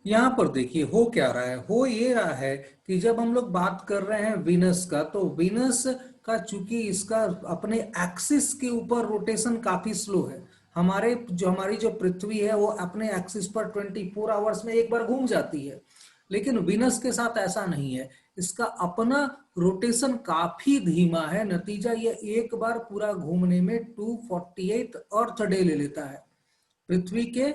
यहाँ पर देखिए हो क्या रहा है, हो ये रहा है कि जब हम लोग बात कर रहे हैं वीनस का, तो वीनस का चूंकि इसका अपने एक्सिस के ऊपर रोटेशन काफी स्लो है। हमारी जो पृथ्वी है वो अपने एक्सिस पर 24 आवर्स में एक बार घूम जाती है, लेकिन वीनस के साथ ऐसा नहीं है। इसका अपना रोटेशन काफी धीमा है। नतीजा ये एक बार पूरा घूमने में 248 अर्थ डे ले लेता है। पृथ्वी के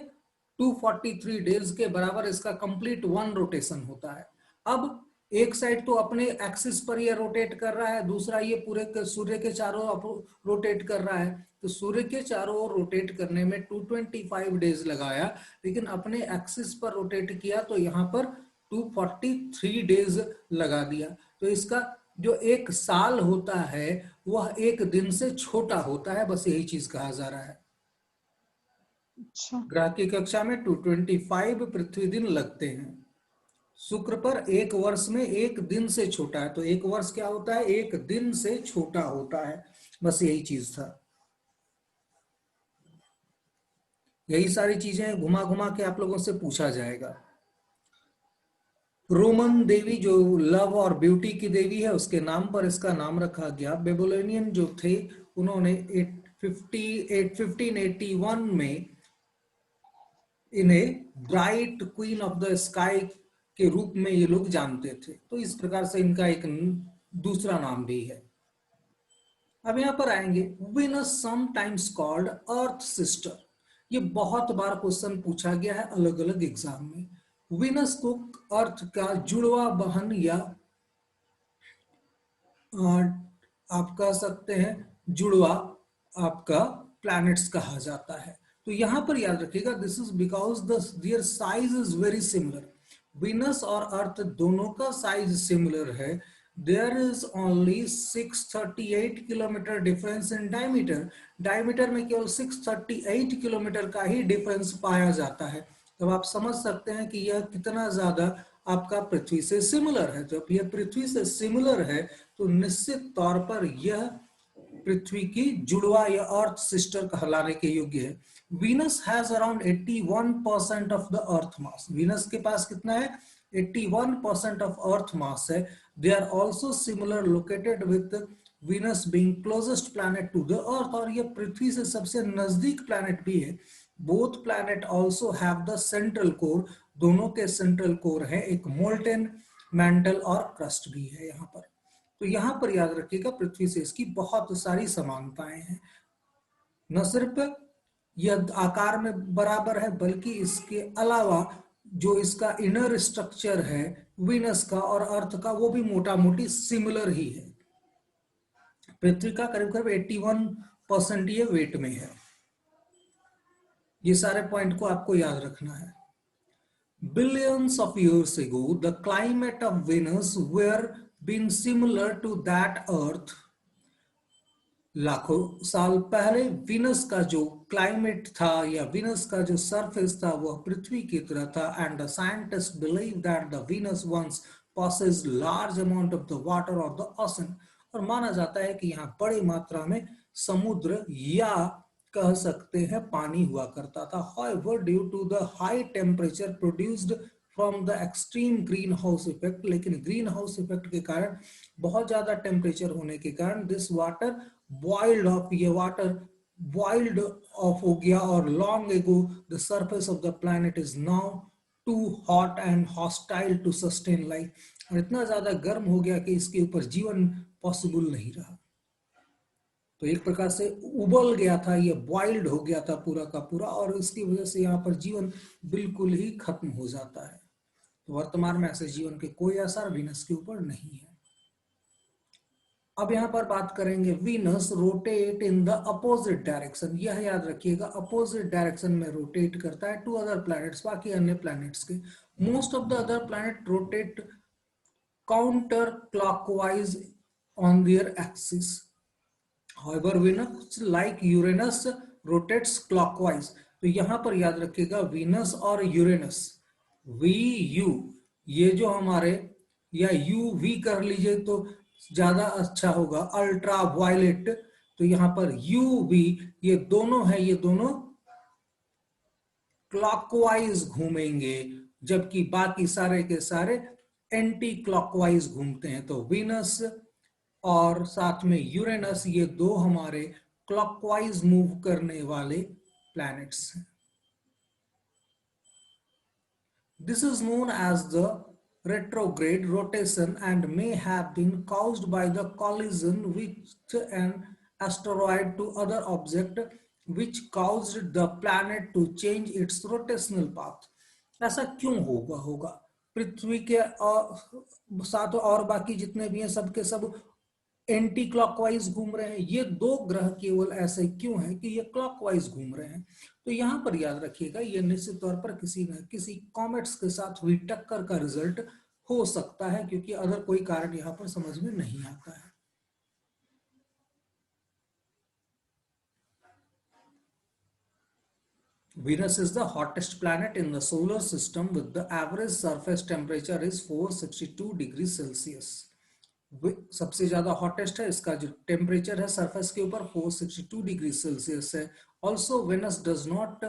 243 डेज के बराबर इसका कंप्लीट वन रोटेशन होता है। अब एक साइड तो अपने एक्सिस पर ये रोटेट कर रहा है, दूसरा ये पूरे सूर्य के चारों रोटेट कर रहा है। तो सूर्य के चारों ओर रोटेट करने में 225 डेज लगाया, लेकिन अपने एक्सिस पर रोटेट किया तो यहाँ पर 243 डेज लगा दिया। तो इसका जो एक साल होता है वह एक दिन से छोटा होता है, बस यही चीज कहा जा रहा है। अच्छा। ग्रह की कक्षा में 225 पृथ्वी दिन लगते हैं। शुक्र पर एक वर्ष में एक दिन से छोटा है, तो एक वर्ष क्या होता है, एक दिन से छोटा होता है। बस यही चीज था। यही सारी चीजें घुमा घुमा के आप लोगों से पूछा जाएगा। रोमन देवी जो लव और ब्यूटी की देवी है, उसके नाम पर इसका नाम रखा गया। बेबीलोनियन जो थे उन्होंने 1581 में इन्हें bright queen of the sky के रूप में ये लोग जानते थे, तो इस प्रकार से इनका एक दूसरा नाम भी है। अब यहां पर आएंगे, वीनस समटाइम्स कॉल्ड अर्थ सिस्टर। ये बहुत बार क्वेश्चन पूछा गया है अलग अलग एग्जाम में। वीनस को अर्थ का जुड़वा बहन या आप कह सकते हैं जुड़वा आपका प्लैनेट्स कहा जाता है। तो यहां पर याद रखिएगा, this is because their size is very similar. Venus और अर्थ दोनों का साइज सिमिलर है। There is only 638 kilometre difference in diameter. Diameter में केवल 638 किलोमीटर का ही डिफरेंस पाया जाता है। तो आप समझ सकते हैं कि यह कितना ज्यादा आपका पृथ्वी से सिमिलर है। जब यह पृथ्वी से सिमिलर है तो निश्चित तौर पर यह पृथ्वी की जुड़वा या अर्थ सिस्टर कहलाने के योग्य है। Venus has around 81% of the Earth mass. Venus के पास कितना है, 81% ऑफ अर्थ मास है। They are also similar located with Venus being closest planet to the Earth, और यह पृथ्वी से सबसे नजदीक प्लैनेट भी है। Both planet also have the central core. दोनों के सेंट्रल कोर है एक मोल्टेन मैंटल और क्रस्ट भी है यहाँ पर। तो यहाँ पर याद रखिएगा पृथ्वी से इसकी बहुत सारी समानताएं हैं। न सिर्फ यह आकार में बराबर है, बल्कि इसके अलावा जो इसका इनर स्ट्रक्चर है वीनस का और अर्थ का, वो भी मोटा मोटी सिमिलर ही है। पृथ्वी का करीब करीब 81% ये वेट में है। ये सारे पॉइंट को आपको याद रखना है। Billions of years ago, the climate of Venus were been similar to that Earth. लाखों साल पहले विनस का जो क्लाइमेट था या विनस का जो सरफेस था वह पृथ्वी की तरह था। And the scientist believe that the Venus once possess large amount of the water और द ओशन। और माना जाता है कि यहाँ बड़ी मात्रा में समुद्र या कह सकते हैं पानी हुआ करता था। However, due to the high temperature produced from the extreme greenhouse effect, लेकिन ग्रीन हाउस इफेक्ट के कारण, बहुत ज्यादा टेम्परेचर होने के कारण दिस वाटर बॉइल्ड ऑफ, ये वाटर बॉइल्ड ऑफ हो गया। और long ago the surface of the planet is now too hot and hostile to sustain life. और इतना ज्यादा गर्म हो गया कि इसके ऊपर जीवन पॉसिबल नहीं रहा। तो एक प्रकार से उबल गया था, ये बॉइल्ड हो गया था पूरा का पूरा, और इसकी वजह से यहाँ पर जीवन बिल्कुल ही खत्म हो जाता है। तो वर्तमान में ऐसे जीवन के कोई असर वीनस के ऊपर नहीं है। अब यहाँ पर बात करेंगे, Venus rotate in the opposite direction. यह याद रखिएगा, अपोजिट डायरेक्शन में रोटेट करता है टू अदर प्लैनेट्स, बाकी अन्य प्लैनेट्स के। Most of the other planet rotate counter clockwise on their axis. However, Venus like Uranus rotates clockwise। तो यहां पर याद रखिएगा वीनस और यूरेनस, वी यू, ये जो हमारे, या यू वी कर लीजिए तो ज्यादा अच्छा होगा, अल्ट्रा वायलेट। तो यहां पर यू वी ये दोनों है, ये दोनों क्लॉकवाइज घूमेंगे जबकि बाकी सारे के सारे एंटी क्लॉकवाइज घूमते हैं। तो वीनस और साथ में यूरेनस, ये दो हमारे क्लॉकवाइज मूव करने वाले प्लैनेट्स हैं। This is known as the retrograde rotation and may have been caused by the collision with an asteroid to other object which caused the planet to change its rotational path. ऐसा क्यों होगा पृथ्वी के साथ और बाकी जितने भी हैं सबके सब एंटी क्लॉकवाइज घूम रहे हैं, ये दो ग्रह केवल ऐसे क्यों हैं कि ये क्लॉकवाइज घूम रहे हैं। तो यहां पर याद रखिएगा, ये निश्चित तौर पर किसी न किसी कॉमेट्स के साथ हुई टक्कर का रिजल्ट हो सकता है, क्योंकि अदर कोई कारण यहां पर समझ में नहीं आता है। Venus is the hottest planet in the solar system with the average surface temperature is 462 degrees Celsius. सबसे ज्यादा हॉटेस्ट है, इसका जो टेम्परेचर है सरफेस के ऊपर 462 डिग्री सेल्सियस है। Also Venus does not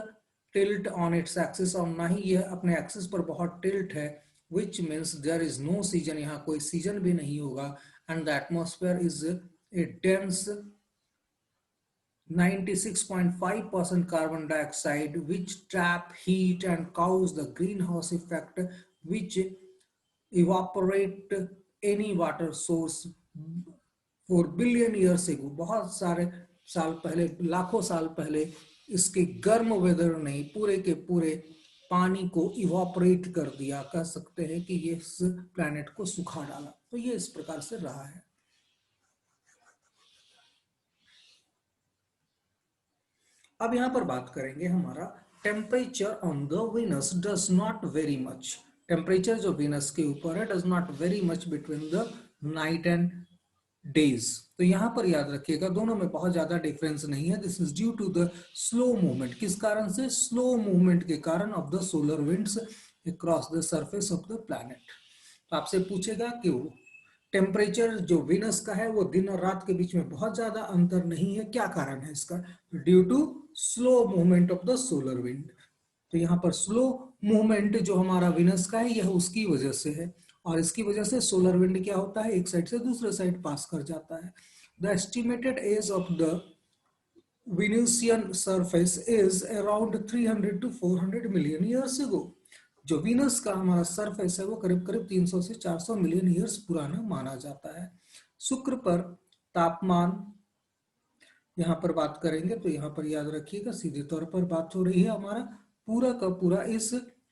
tilt on its axis, और ना ही यह अपने एक्सिस पर बहुत टिल्ट है, which means there is no season, यहाँ कोई सीजन भी नहीं होगा। And the atmosphere is a dense 96.5% carbon dioxide which trap heat and cause the greenhouse effect which evaporate any water source for billion years ago। बहुत सारे साल पहले, लाखों साल पहले इसके गर्म वेदर ने पूरे के पूरे पानी को इवापोरेट कर दिया, कह सकते हैं कि ये इस प्लैनेट को सुखा डाला। तो ये इस प्रकार से रहा है। अब यहां पर बात करेंगे हमारा temperature on the Venus does not very much. Temperature जो वीनस के ऊपर है does not very much between the night and days. तो यहां पर याद रखिएगा दोनों में बहुत ज्यादा डिफरेंस नहीं है। This is due to the slow movement. किस कारण से? स्लो मूवमेंट के कारण of the solar winds across the surface of the planet. तो आपसे पूछेगा कि टेम्परेचर जो वीनस का है वो दिन और रात के बीच में बहुत ज्यादा अंतर नहीं है, क्या कारण है इसका? Due to slow movement of the solar wind. तो यहाँ पर स्लो मूवमेंट जो हमारा वीनस का है यह उसकी वजह से है, और इसकी वजह से सोलर विंड क्या होता है, एक साइड से दूसरे साइड पास कर जाता है। The estimated age of the Venusian surface is around 300 to 400 million years ago। जो वीनस का हमारा सरफेस है वो करीब करीब 300 से 400 मिलियन ईयर्स पुराना माना जाता है। शुक्र पर तापमान यहाँ पर बात करेंगे तो यहाँ पर याद रखिएगा सीधे तौर पर बात हो रही है हमारा पूरा का पूरा इस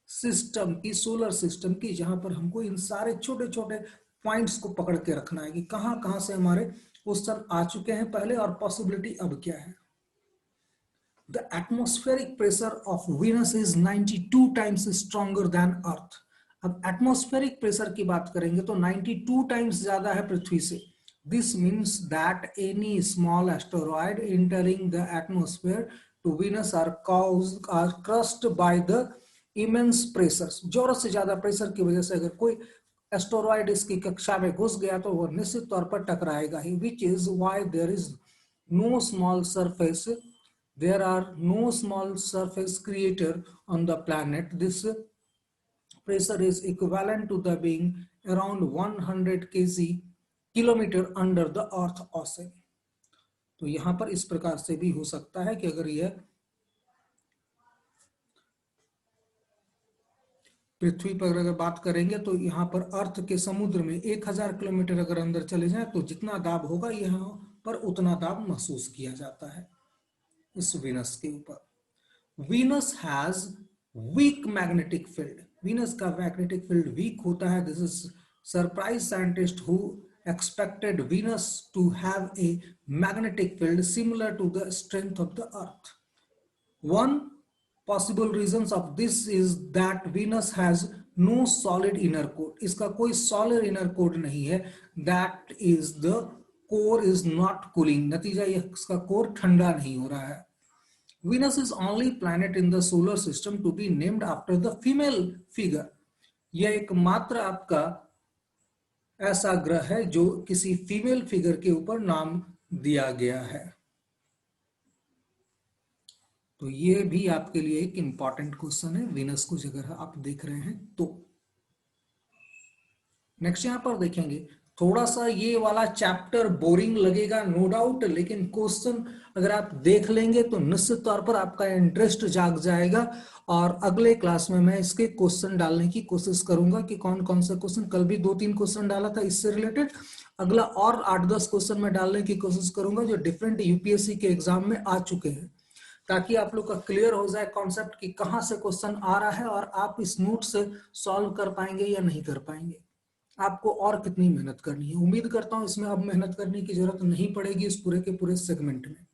सिस्टम की, सोलर सिस्टम की, जहां पर हमको इन सारे छोटे छोटे पॉइंट्स को पकड़ के रखना है कि कहां कहां से हमारे क्वेश्चन आ चुके हैं पहले और पॉसिबिलिटी अब क्या है। The atmospheric pressure of Venus is 92 times stronger than Earth। अब एटमॉस्फेरिक प्रेशर की बात करेंगे तो 92 टाइम्स ज्यादा है पृथ्वी से। This means that any small asteroid entering the atmosphere to Venus are crushed by the immense pressures। जरूरत से ज्यादा प्रेशर की वजह से अगर कोई एस्टेरॉयड इसकी कक्षा में घुस गया तो वह निश्चित तौर पर टकराएगा ही। Which is why there is no small surface, there are no small surface creator on the planet। This pressure is equivalent to the being around 100 kilometre under the earth ocean. तो यहां पर इस प्रकार से भी हो सकता है कि अगर यह पृथ्वी पर अगर बात करेंगे तो यहाँ पर अर्थ के समुद्र में 1000 किलोमीटर अगर अंदर चले जाए तो जितना दाब होगा यहाँ पर उतना दाब महसूस किया जाता है इस वीनस के ऊपर। Venus has weak magnetic field. Venus का मैग्नेटिक फील्ड वीक होता है। This is surprise scientist who expected Venus to have a magnetic field similar to the strength of the Earth। One possible reasons of this is that Venus has no solid inner core। इसका कोई solid inner core नहीं है। That is the core is not cooling। नतीजा यह इसका core ठंडा नहीं हो रहा है। Venus is only planet in the solar system to be named after the female figure। यह एकमात्र आपका ऐसा ग्रह है जो किसी फीमेल फिगर के ऊपर नाम दिया गया है। तो ये भी आपके लिए एक इंपॉर्टेंट क्वेश्चन है वीनस को अगर आप देख रहे हैं तो। नेक्स्ट यहां पर देखेंगे, थोड़ा सा ये वाला चैप्टर बोरिंग लगेगा नो डाउट, लेकिन क्वेश्चन अगर आप देख लेंगे तो निश्चित तौर पर आपका इंटरेस्ट जाग जाएगा। और अगले क्लास में मैं इसके क्वेश्चन डालने की कोशिश करूंगा कि कौन कौन सा क्वेश्चन, कल भी 2-3 क्वेश्चन डाला था इससे रिलेटेड, अगला और 8-10 क्वेश्चन में डालने की कोशिश करूंगा जो डिफरेंट यूपीएससी के एग्जाम में आ चुके हैं, ताकि आप लोग का क्लियर हो जाए कॉन्सेप्ट कि कहां से क्वेश्चन आ रहा है और आप इस नोट से सॉल्व कर पाएंगे या नहीं कर पाएंगे, आपको और कितनी मेहनत करनी है। उम्मीद करता हूं इसमें अब मेहनत करने की जरूरत नहीं पड़ेगी इस पूरे के पूरे सेगमेंट में।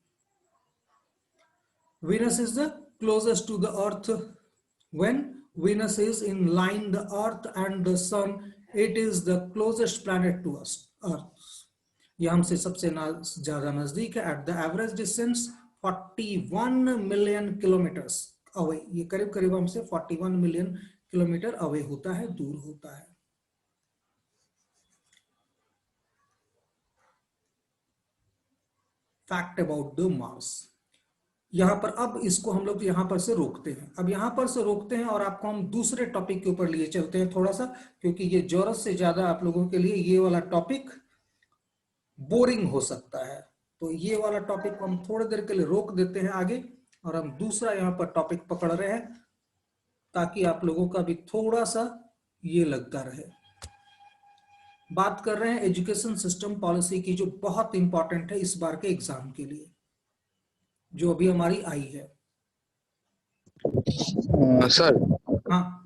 Venus is the closest to the earth. When Venus is in line the earth and the sun, it is the closest planet to us earth. यह हमसे सबसे ज्यादा नजदीक है। At the average distance 41 million kilometres away, ये करीब करीब हमसे 41 मिलियन किलोमीटर अवे होता है, दूर होता है। Fact about the Mars. यहां पर अब इसको हम लोग यहां पर से रोकते हैं, अब यहां पर से रोकते हैं और आपको हम दूसरे टॉपिक के ऊपर लिए चलते हैं थोड़ा सा, क्योंकि ये जरूरत से ज्यादा आप लोगों के लिए ये वाला टॉपिक बोरिंग हो सकता है। तो ये वाला टॉपिक हम थोड़ी देर के लिए रोक देते हैं आगे, और हम दूसरा यहाँ पर टॉपिक पकड़ रहे हैं ताकि आप लोगों का भी थोड़ा सा ये लगता रहे। बात कर रहे हैं एजुकेशन सिस्टम पॉलिसी की, जो बहुत इंपॉर्टेंट है इस बार के एग्जाम के लिए, जो अभी हमारी आई है। सर, हाँ